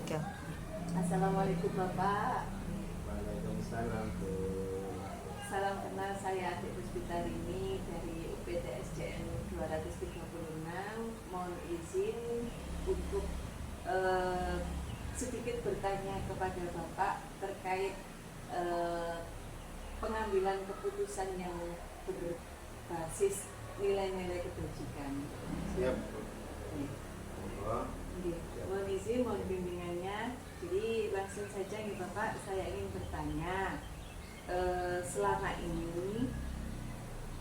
Ya. Assalamualaikum Bapak. Waalaikumsalam Bu. Salam kenal, saya Adik Puspitarini dari UPTSDN 236. Mohon izin untuk sedikit bertanya kepada Bapak terkait pengambilan keputusan yang berbasis nilai-nilai kebajikan. Siap Bu. Monggo. Mohon izin, mohon bimbingannya. Jadi langsung saja nih Bapak, saya ingin bertanya, selama ini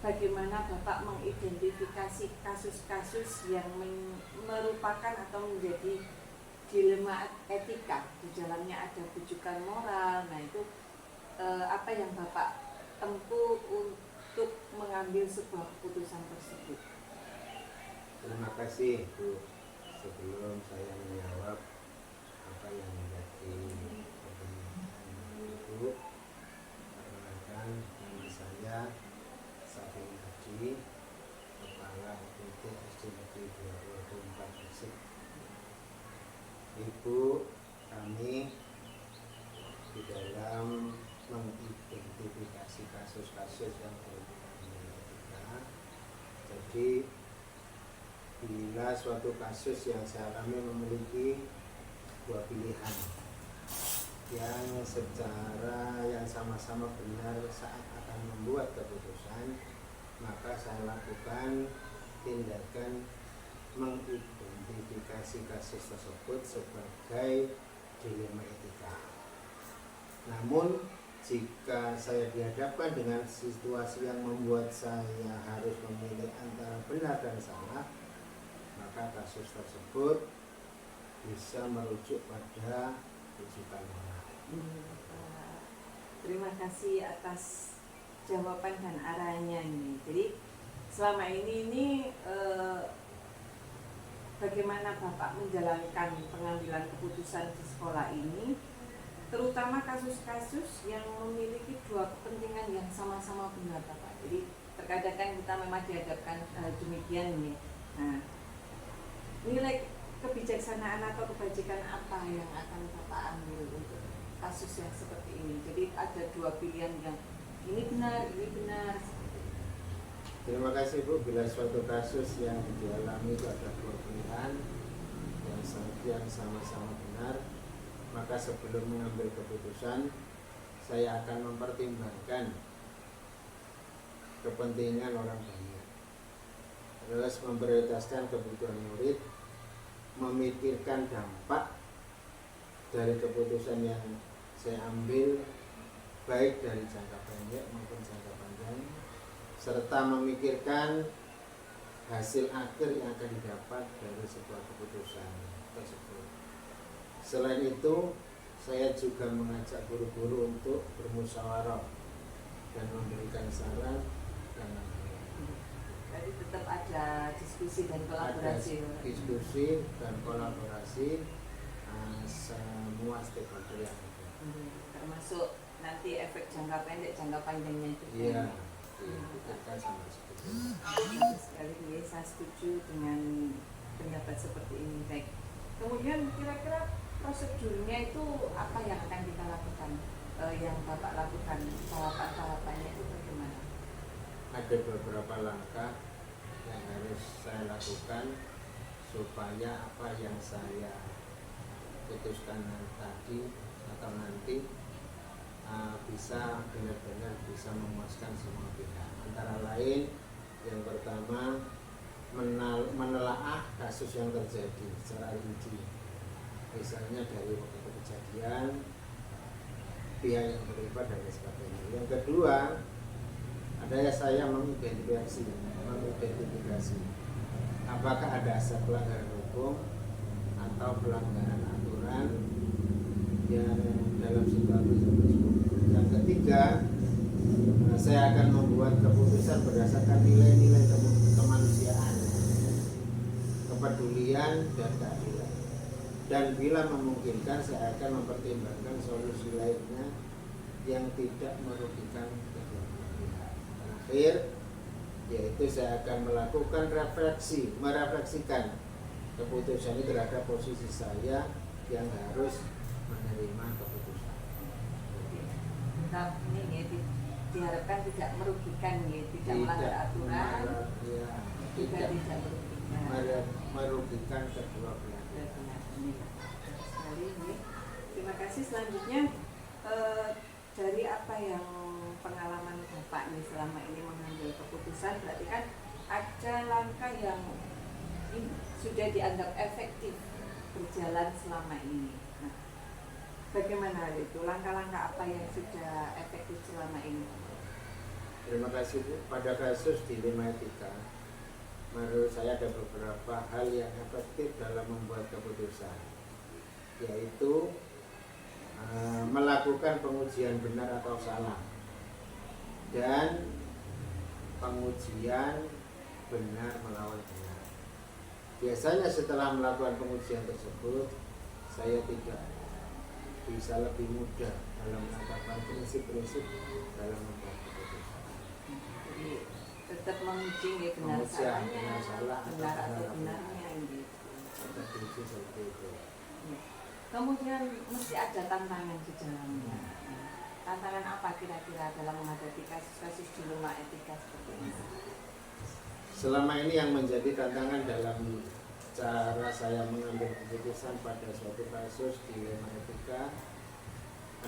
bagaimana Bapak mengidentifikasi kasus-kasus yang merupakan atau menjadi dilema etika, di dalamnya ada bujukan moral. Nah itu apa yang Bapak tempuh untuk mengambil sebuah keputusan tersebut? Terima kasih Bu. Sebelum saya menjawab apa yang menjadi pertanyaan Ibu, perkenalkan nama saya Safin Haji, Kepala UPTSD Negeri 224 Gresik. Ibu, kami di dalam mengidentifikasi kasus-kasus yang berhubungan dengan etika. Jadi bila suatu kasus yang saya alami memiliki dua pilihan yang secara yang sama-sama benar saat akan membuat keputusan, maka saya lakukan tindakan mengidentifikasi kasus tersebut sebagai dilema etika. Namun jika saya dihadapkan dengan situasi yang membuat saya harus memilih antara benar dan salah, maka kasus tersebut bisa merujuk pada rujukan moral. Terima kasih atas jawaban dan arahnya ini. Jadi selama ini bagaimana Bapak menjalankan pengambilan keputusan di sekolah ini, terutama kasus-kasus yang memiliki dua kepentingan yang sama-sama benar Bapak. Jadi terkadang kita memang dihadapkan demikian ini. Nah, nilai kebijaksanaan atau kebajikan apa yang akan Bapak ambil untuk kasus yang seperti ini? Jadi ada dua pilihan yang ini benar, ini benar. Terima kasih Bu. Bila suatu kasus yang dialami itu ada dua pilihan yang sama-sama benar, maka sebelum mengambil keputusan, saya akan mempertimbangkan kepentingan orang banyak, terus memprioritaskan kebutuhan murid, memikirkan dampak dari keputusan yang saya ambil baik dari jangka pendek maupun jangka panjang, serta memikirkan hasil akhir yang akan didapat dari sebuah keputusan tersebut. Selain itu, saya juga mengajak guru-guru untuk bermusyawarah dan memberikan saran dan Jadi tetap ada diskusi dan kolaborasi. ada diskusi dan kolaborasi semua stakeholder yang ada. Termasuk nanti efek jangka pendek, jangka panjangnya itu. Iya, dipikirkan sama seperti itu. Sekali ya, saya setuju dengan pendapat seperti ini. Baik. Kemudian kira-kira prosedurnya itu apa yang akan kita lakukan? Yang Bapak lakukan, tahapan-tahapannya itu bagaimana? Ada beberapa langkah yang harus saya lakukan supaya apa yang saya putuskan tadi atau nanti bisa benar-benar bisa memuaskan semua pihak. Antara lain, yang pertama menelaah kasus yang terjadi secara rinci, misalnya dari waktu kejadian, pihak yang terlibat dan sebagainya. Yang kedua, adanya saya mengidentifikasi apakah ada asas pelanggaran hukum atau pelanggaran aturan yang dalam situasi tersebut. Yang ketiga, saya akan membuat keputusan berdasarkan nilai-nilai kemanusiaan, kepedulian dan keadilan. Dan bila memungkinkan, saya akan mempertimbangkan solusi lainnya yang tidak merugikan kedua pihak. Terakhir, yaitu saya akan melakukan merefleksikan keputusan ini terhadap posisi saya yang harus menerima keputusan. Tetap ini ya, diharapkan tidak merugikan ya, tidak melanggar aturan, ya, juga tidak tidak merugikan. merugikan kedua belah pihak. Benar sekali ya. Terima kasih. Selanjutnya dari apa yang pengalaman Bapak nih selama ini mengambil keputusan, berarti kan ada langkah yang sudah dianggap efektif berjalan selama ini. Nah, bagaimana itu? Langkah-langkah apa yang sudah efektif selama ini? Terima kasih Bu. Pada kasus dilema etika, menurut saya ada beberapa hal yang efektif dalam membuat keputusan, yaitu melakukan pengujian benar atau salah dan pengujian benar melawan benar. Biasanya setelah melakukan pengujian tersebut, saya tidak bisa lebih mudah dalam menetapkan prinsip-prinsip dalam membuat keputusan. Jadi tetap menguji ya, benar Menguji yang salahnya, benar salah benar atau atau benar benarnya gitu. Ada prinsip seperti itu. Ya. Kemudian mesti ada tantangan di dalamnya. Tantangan apa kira-kira dalam menghadapi kasus-kasus dilema etika seperti ini? Selama ini yang menjadi tantangan dalam cara saya mengambil keputusan pada suatu kasus dilema etika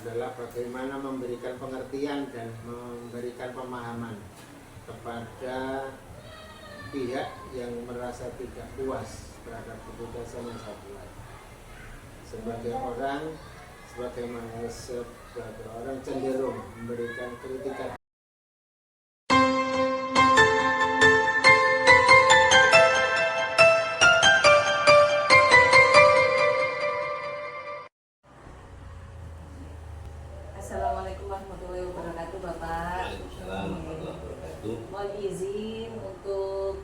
adalah bagaimana memberikan pengertian dan memberikan pemahaman kepada pihak yang merasa tidak puas terhadap keputusan yang saya buat. Sebagai orang cenderung memberikan kritikan. Assalamualaikum warahmatullahi wabarakatuh, Bapak. Waalaikumsalam warahmatullahi wabarakatuh. Mohon izin untuk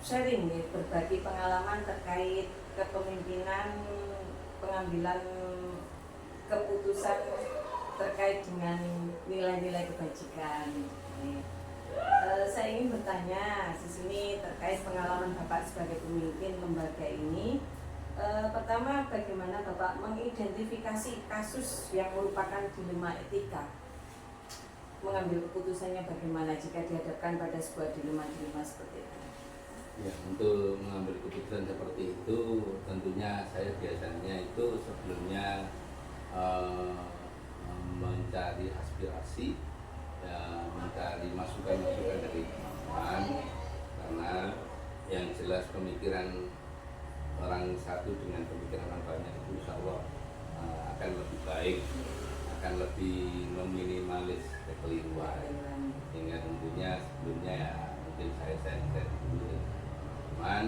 sharing nih, berbagi pengalaman terkait kepemimpinan pengambilan keputusan terkait dengan nilai-nilai kebajikan. Saya ingin bertanya di sini terkait pengalaman Bapak sebagai pemimpin lembaga ini. Pertama, bagaimana Bapak mengidentifikasi kasus yang merupakan dilema etika? Mengambil keputusannya bagaimana jika dihadapkan pada sebuah dilema seperti itu? Ya, untuk mengambil keputusan seperti itu, tentunya saya biasanya itu sebelumnya mencari aspirasi, ya, mencari masukan-masukan dari teman-teman, karena yang jelas pemikiran orang satu dengan pemikiran orang banyak itu insya Allah akan lebih baik, akan lebih meminimalis kekeliruan. Sehingga tentunya sebelumnya ya mungkin saya share dulu teman,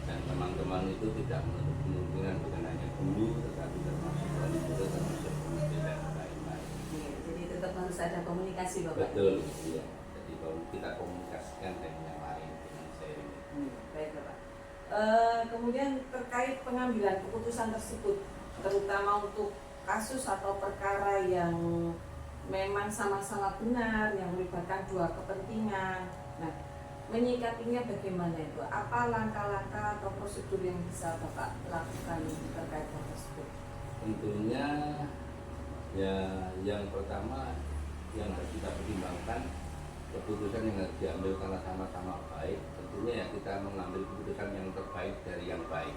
dan teman-teman itu tidak menutup kemungkinan bukan hanya guru tetapi termasuk wali murid, termasuk pemimpin dan lain-lain. Jadi tetap harus ada komunikasi, Bapak. Betul, iya. Jadi kalau kita komunikasikan dengan yang lain dengan sharing. Baik, Bapak. Kemudian terkait pengambilan keputusan tersebut, terutama untuk kasus atau perkara yang memang sama-sama benar, yang melibatkan dua kepentingan. Nah, menyikapinya bagaimana itu? Apa langkah-langkah atau prosedur yang bisa Bapak lakukan terkait hal tersebut? Tentunya ya yang pertama yang harus kita pertimbangkan keputusan yang harus diambil karena sama-sama baik. Tentunya ya kita mengambil keputusan yang terbaik dari yang baik.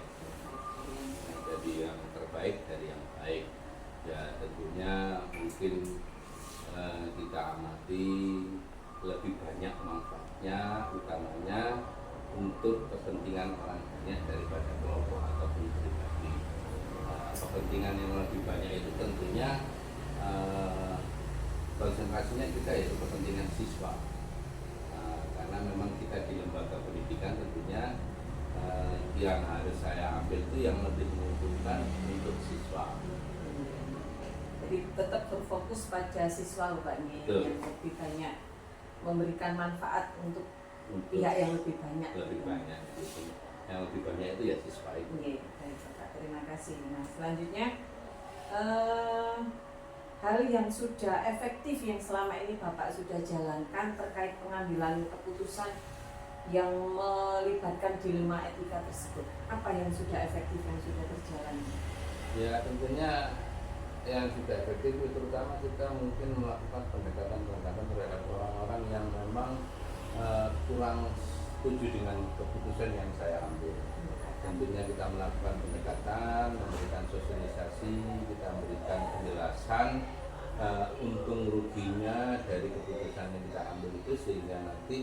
Nah, jadi yang terbaik dari yang baik. Ya tentunya mungkin kita amati lebih banyak manfaatnya, utamanya untuk kepentingan orang banyak daripada kelompok ataupun pribadi. Kepentingan yang lebih banyak itu tentunya konsentrasinya kita yaitu kepentingan siswa. Karena memang kita di lembaga pendidikan tentunya yang harus saya ambil itu yang lebih menguntungkan untuk siswa. Jadi tetap berfokus pada siswa, Bapak, nih, yang lebih banyak memberikan manfaat untuk pihak yang lebih banyak. Lebih banyak, yang lebih banyak itu ya siswa itu. Iya, baik, Bapak. Terima kasih. Nah, selanjutnya hal yang sudah efektif yang selama ini Bapak sudah jalankan terkait pengambilan keputusan yang melibatkan dilema etika tersebut. Apa yang sudah efektif yang sudah berjalan? Ya tentunya yang sudah efektif itu terutama kita mungkin melakukan pendekatan-pendekatan terhadap orang-orang yang memang kurang setuju dengan keputusan yang saya ambil. Tentunya kita melakukan pendekatan, memberikan sosialisasi, kita memberikan penjelasan untung ruginya dari keputusan yang kita ambil itu, sehingga nanti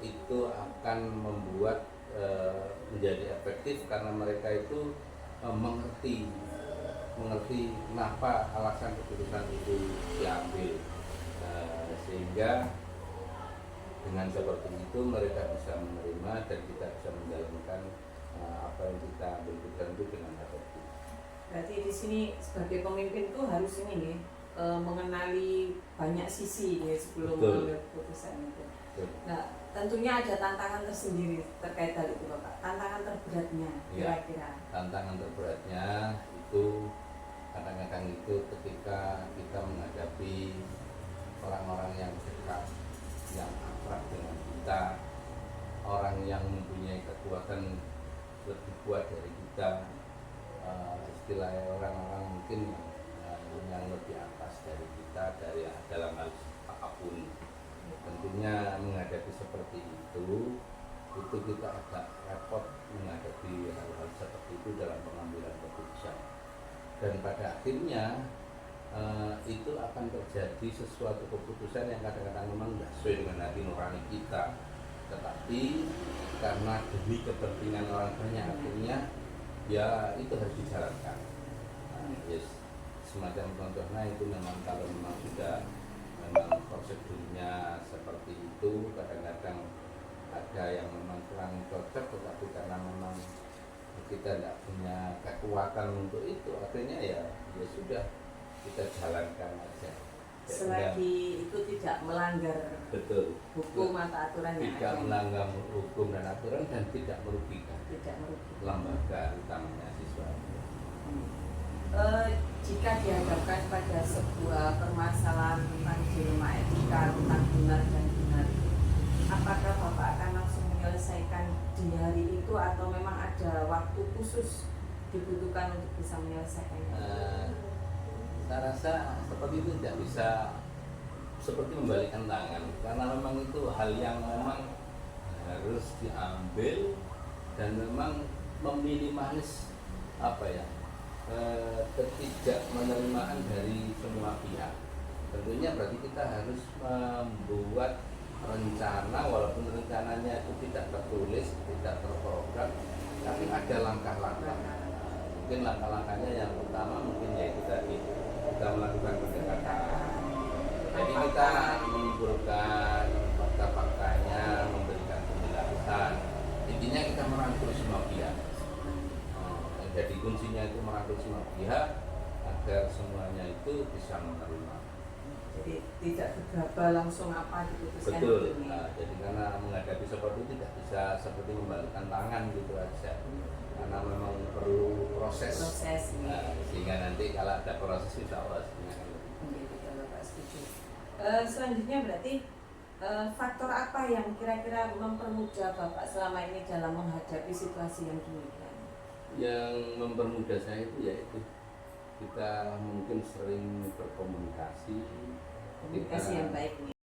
itu akan membuat menjadi efektif karena mereka itu mengerti kenapa alasan keputusan itu diambil. Sehingga dengan seperti itu mereka bisa menerima dan kita bisa menjalankan apa yang kita ambil keputusan itu dengan efektif. Berarti di sini sebagai pemimpin tuh harus ini nih, mengenali banyak sisi ya sebelum Betul. mengambil keputusan itu. Betul. Nah, tentunya ada tantangan tersendiri terkait hal itu Bapak. Tantangan terberatnya Ya. kira-kira. Tantangan terberatnya itu kadang-kadang itu ketika kita menghadapi orang-orang yang dekat, yang akrab dengan kita, orang yang mempunyai kekuatan lebih kuat dari kita, istilahnya orang-orang mungkin yang lebih atas dari kita dalam hal apapun. Tentunya menghadapi seperti itu kita agak repot menghadapi hal-hal seperti itu dalam pengambilan keputusan. Dan pada akhirnya itu akan terjadi sesuatu keputusan yang kadang-kadang memang tidak sesuai dengan hati nurani kita, tetapi karena demi kepentingan orang banyak akhirnya ya itu harus dijalankan. Yes, semacam contohnya itu memang kalau memang sudah memang prosedurnya seperti itu, kadang-kadang ada yang memang kurang cocok, tetapi karena memang kita tidak punya kekuatan untuk itu, akhirnya ya sudah kita jalankan aja. Selagi itu tidak melanggar Betul. hukum atau aturan yang Tidak ada. melanggar hukum dan aturan dan tidak merugikan Tidak merugikan. lembaga utamanya siswa. Jika dihadapkan pada sebuah permasalahan tentang dilema etika tentang benar dan benar, apakah Bapak akan langsung menyelesaikan di hari itu atau memang ada waktu khusus dibutuhkan untuk bisa menyelesaikannya? Saya rasa seperti itu tidak bisa seperti membalikkan tangan, karena memang itu hal yang memang harus diambil dan memang meminimalis ketidakmenerimaan dari semua pihak. Tentunya berarti kita harus membuat rencana, walaupun rencananya itu tidak tertulis, tidak terprogram, tapi ada langkah-langkah. Mungkin langkah-langkahnya yang pertama mungkin yaitu tadi kita melakukan pendekatan. Jadi kita mengumpulkan fakta-faktanya, memberikan penjelasan. Intinya kita merangkul semua pihak. Jadi kuncinya itu merangkul semua pihak agar semuanya itu bisa menerima. Jadi tidak gegabah langsung apa diputuskan. Betul. Itu nih. Jadi karena menghadapi seperti itu tidak bisa seperti membalikkan tangan gitu aja. Karena memang perlu proses. Sehingga nanti kalau ada proses insya Allah Bapak setuju. Selanjutnya berarti faktor apa yang kira-kira mempermudah Bapak selama ini dalam menghadapi situasi yang demikian? Yang mempermudah saya itu yaitu kita mungkin sering berkomunikasi. Komunikasi yang baik nih.